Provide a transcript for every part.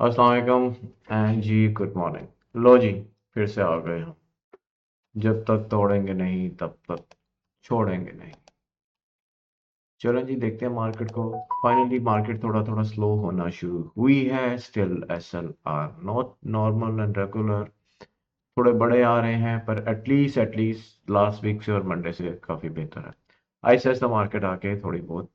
अस्सलाम वालेकुम and ji good morning. लो जी, फिर से आ गए हम। जब तक तोड़ेंगे नहीं तब तक छोड़ेंगे नहीं। चलो जी, देखते हैं मार्केट को। फाइनली मार्केट थोड़ा थोड़ा स्लो होना शुरू हुई है। Still SL are not normal and regular. थोड़े बड़े आ रहे हैं पर एटलीस्ट लास्ट वीक से और मंडे से काफ़ी बेहतर है। ऐसे ऐसा मार्केट आके थोड़ी बहुत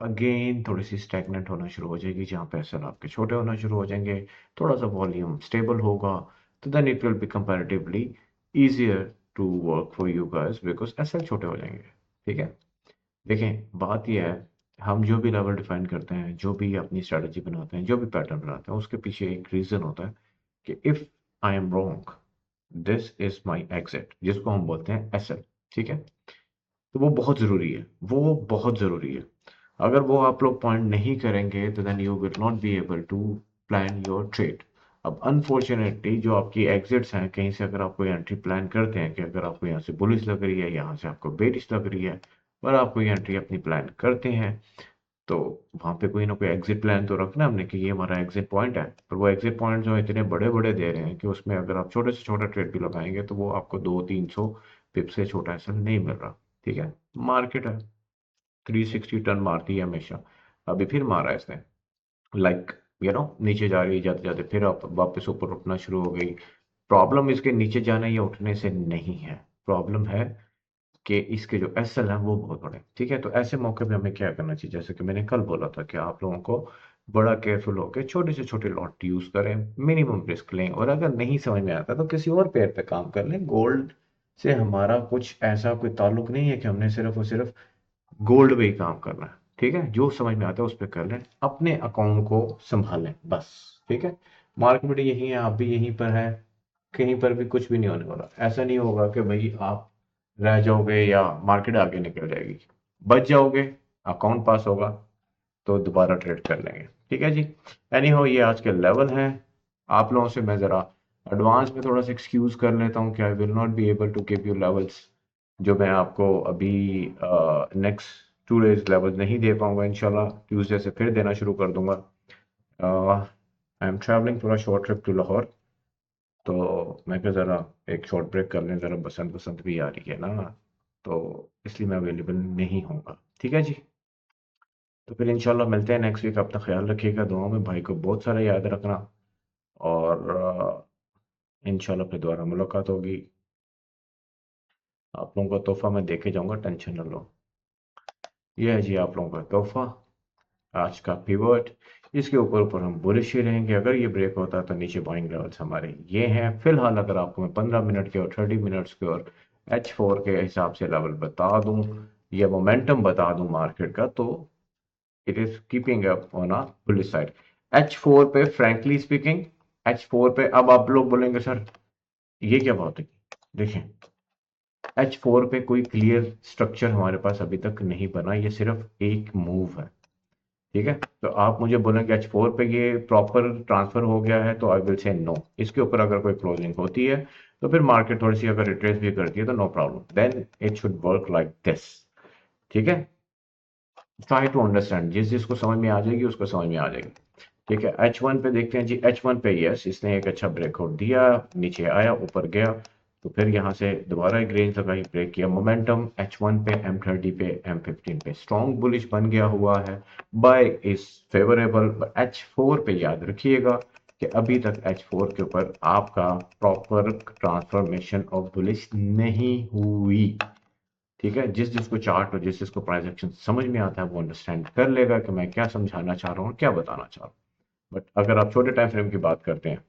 अगेन थोड़ी सी स्टैग्नेंट होना शुरू हो जाएगी, जहाँ पे एसएल आपके छोटे होना शुरू हो जाएंगे। थोड़ा सा वॉल्यूम स्टेबल होगा, तो then it will be comparatively easier to work for you guys because SL छोटे हो जाएंगे। ठीक है। देखें, बात यह है, हम जो भी लेवल डिफाइन करते हैं, जो भी अपनी स्ट्रेटजी बनाते हैं, जो भी पैटर्न बनाते हैं, उसके पीछे एक रीज़न होता है कि if I am wrong, this is my exit, जिसको हम बोलते हैं एसएल। ठीक है। तो वो बहुत ज़रूरी है, वो बहुत ज़रूरी है। अगर वो आप लोग पॉइंट नहीं करेंगे तो then you will not be able to plan your trade. अब अनफॉर्चुनेटली जो आपकी एग्जिट्स हैं, कहीं से अगर आप कोई एंट्री प्लान करते हैं कि अगर आपको यहाँ से बुलिश लग रही है, यहाँ से आपको बेरिश लग रही है, और आप कोई एंट्री अपनी प्लान करते हैं, तो वहाँ पे कोई ना कोई एग्जिट प्लान तो रखना हमने कि ये हमारा एग्जिट पॉइंट है। पर वो एग्जिट पॉइंट जो इतने बड़े बड़े दे रहे हैं कि उसमें अगर आप छोटे से छोटा ट्रेड भी लगाएंगे तो वो आपको 200-300 पिप से छोटा ऐसा नहीं मिल रहा। ठीक है। मार्केट है, 360 टर्न मारती है हमेशा। अभी फिर मारा है इसने, लाइक नीचे जा रही है, जाते जाते फिर आप वापस ऊपर उठना शुरू हो गई। प्रॉब्लम इसके नीचे जाने या उठने से नहीं है, प्रॉब्लम है कि इसके जो एसएल है वो बहुत बड़े। ठीक है। तो ऐसे मौके पे हमें क्या करना चाहिए, जैसे कि मैंने कल बोला था कि आप लोगों को बड़ा केयरफुल होकर छोटे से छोटे लॉट यूज करें, मिनिमम रिस्क लें, और अगर नहीं समझ में आता तो किसी और पेयर पे काम कर लें। गोल्ड से हमारा कुछ ऐसा कोई ताल्लुक नहीं है कि हमने सिर्फ और सिर्फ गोल्ड पे ही काम करना है। ठीक है। जो समझ में आता है उस पर कर लें, अपने अकाउंट को संभालें बस। ठीक है। मार्केट यही है, आप भी यहीं पर है, कहीं पर भी कुछ भी नहीं होने वाला। ऐसा नहीं होगा कि भाई आप रह जाओगे या मार्केट आगे निकल जाएगी। बच जाओगे, अकाउंट पास होगा, तो दोबारा ट्रेड कर लेंगे। ठीक है जी। एनी हो, ये आज के लेवल हैं। आप लोगों से मैं ज़रा एडवांस में थोड़ा सा एक्सक्यूज़ कर लेता हूँ कि I will not be able to give you levels, जो मैं आपको अभी नेक्स्ट 2 डेज लेवल नहीं दे पाऊंगा। इंशाल्लाह ट्यूसडे से फिर देना शुरू कर दूंगा। आई एम ट्रैवलिंग थोड़ा शॉर्ट ट्रिप टू लाहौर, तो मैं क्या ज़रा एक शॉर्ट ब्रेक कर लें, ज़रा बसंत बसंत भी आ रही है ना, तो इसलिए मैं अवेलेबल नहीं होऊंगा। ठीक है जी। तो फिर इंशाल्लाह मिलते हैं नेक्स्ट वीक। अपना ख्याल रखिएगा, दुआ में भाई को बहुत सारा याद रखना, और इंशाल्लाह फिर दोबारा मुलाकात होगी। आप लोगों का तोहफा मैं देके जाऊंगा, टेंशन न लो। ये है जी आप लोगों का तोहफा, आज का पिवट। इसके ऊपर ऊपर हम बुलिश ही रहेंगे। अगर ये ब्रेक होता है तो नीचे बाइंग लेवल्स हमारे ये हैं। फिलहाल अगर आपको मैं 15 मिनट के और 30 मिनट्स के और H4 के हिसाब से लेवल बता दूं, या मोमेंटम बता दूं मार्केट का, तो it is keeping up on a bullish side. H4 पे फ्रैंकली स्पीकिंग, H4 पे अब आप लोग बोलेंगे सर ये क्या बात है। देखें, H4 पे कोई क्लियर स्ट्रक्चर हमारे पास अभी तक नहीं बना, ये सिर्फ एक मूव है। ठीक है। तो आप मुझे बोलेंगे H4 पे ये प्रॉपर ट्रांसफर हो गया है, तो आई विल से नो। इसके ऊपर अगर कोई क्लोजिंग होती है तो फिर मार्केट थोड़ी सी अगर रिट्रेस भी करती है तो no problem, then it should work like this. ठीक है। ट्राई टू अंडरस्टैंड, जिस जिसको समझ में आ जाएगी उसको समझ में आ जाएगी। ठीक है। H1 पे देखते हैं जी। H1 पे यस, इसने एक अच्छा ब्रेकआउट दिया, नीचे आया, ऊपर गया, तो फिर यहाँ से दोबारा एक रेंज लगाई, ब्रेक किया। मोमेंटम H1 पे, M30 पे, M15 पे स्ट्रॉन्ग बुलिश बन गया हुआ है। Bye is favourable. H4 पे याद रखिएगा कि अभी तक H4 के ऊपर आपका प्रॉपर ट्रांसफॉर्मेशन ऑफ बुलिश नहीं हुई। ठीक है। जिस जिसको चार्ट और जिस जिसको प्राइस एक्शन समझ में आता है वो अंडरस्टैंड कर लेगा कि मैं क्या समझाना चाह रहा हूँ, क्या बताना चाह रहा हूँ। बट अगर आप छोटे टाइम फ्रेम की बात करते हैं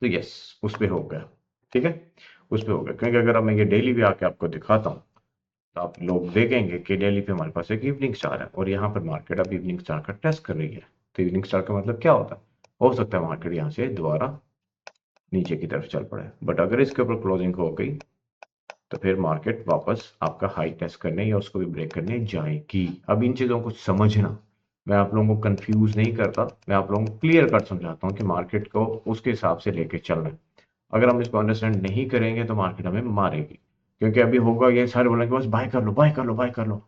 तो यस, उस पे हो गया। ठीक है। उस पे हो गया, क्योंकि अगर मैं ये डेली भी आके आपको दिखाता हूँ तो आप लोग देखेंगे कि डेली पे हमारे पास एक इवनिंग स्टार है, और यहाँ पर मार्केट अब इवनिंग स्टार का टेस्ट कर रही है। तो इवनिंग स्टार का मतलब क्या होता है, हो सकता है मार्केट यहाँ से दोबारा नीचे की तरफ चल पड़े, बट अगर इसके ऊपर क्लोजिंग हो गई तो फिर मार्केट वापस आपका हाई टेस्ट करने या उसको भी ब्रेक करने जाएगी। अब इन चीज़ों को समझना, मैं आप लोगों को कंफ्यूज नहीं करता, मैं आप लोगों को क्लियर कट समझाता हूँ कि मार्केट को उसके हिसाब से लेके चलना है। अगर हम इसको अंडरस्टैंड नहीं करेंगे तो मार्केट हमें मारेगी, क्योंकि अभी होगा ये सारे बोलेंगे बस बाय कर लो, बाय कर लो, बाय कर लो।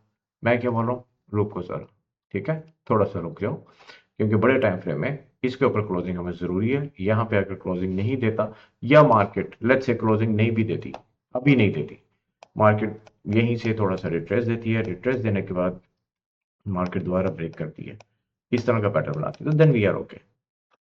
मैं क्या बोल रहा हूँ, रुको सर। ठीक है, थोड़ा सा रुक जाओ, क्योंकि बड़े टाइम फ्रेम में इसके ऊपर क्लोजिंग हमें ज़रूरी है। यहाँ पे अगर क्लोजिंग नहीं देता या मार्केट लेट्स से क्लोजिंग नहीं भी देती, अभी नहीं देती, मार्केट यहीं से थोड़ा सा रिट्रेस देती है, रिट्रेस देने के बाद मार्केट दोबारा ब्रेक करती है, इस तरह का पैटर्न बनाती है, तो देन वी आर ओके।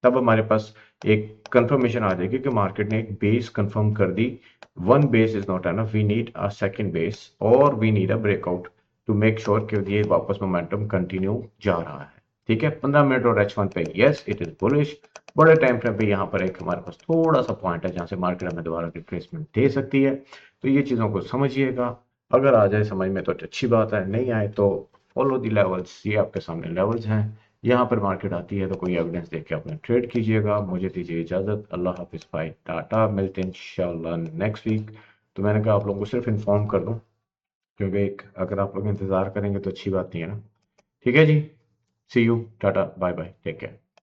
तब हमारे पास एक कंफर्मेशन आ जाएगी कि मार्केट ने एक बेस कंफर्म कर दी। One base is not enough, we need a second base और we need a breakout to make sure कि ये वापस मोमेंटम कंटिन्यू जा रहा है। ठीक है, 15 मिनट और H1 पे यस इट इज बुलिश। बड़े टाइम फ्रेम पे यहाँ पर एक हमारे पास थोड़ा सा पॉइंट है जहां से मार्केट हमें दोबारा रिट्रेसमेंट दे सकती है। तो ये चीज़ों को समझिएगा, अगर आ जाए समझ में तो अच्छी बात है, नहीं आए तो फॉलो दी लेवल्स, ये आपके सामने लेवल्स हैं। यहाँ पर मार्केट आती है तो कोई एविडेंस देख के अपना ट्रेड कीजिएगा। मुझे दीजिए इजाज़त, अल्लाह हाफिज़, बाय टाटा, मिलते हैं इंशाल्लाह नेक्स्ट वीक। तो मैंने कहा आप लोगों को सिर्फ इन्फॉर्म कर दूं, क्योंकि एक अगर आप लोग इंतज़ार करेंगे तो अच्छी बात नहीं है ना। ठीक है जी, see you, tata, bye bye, take care.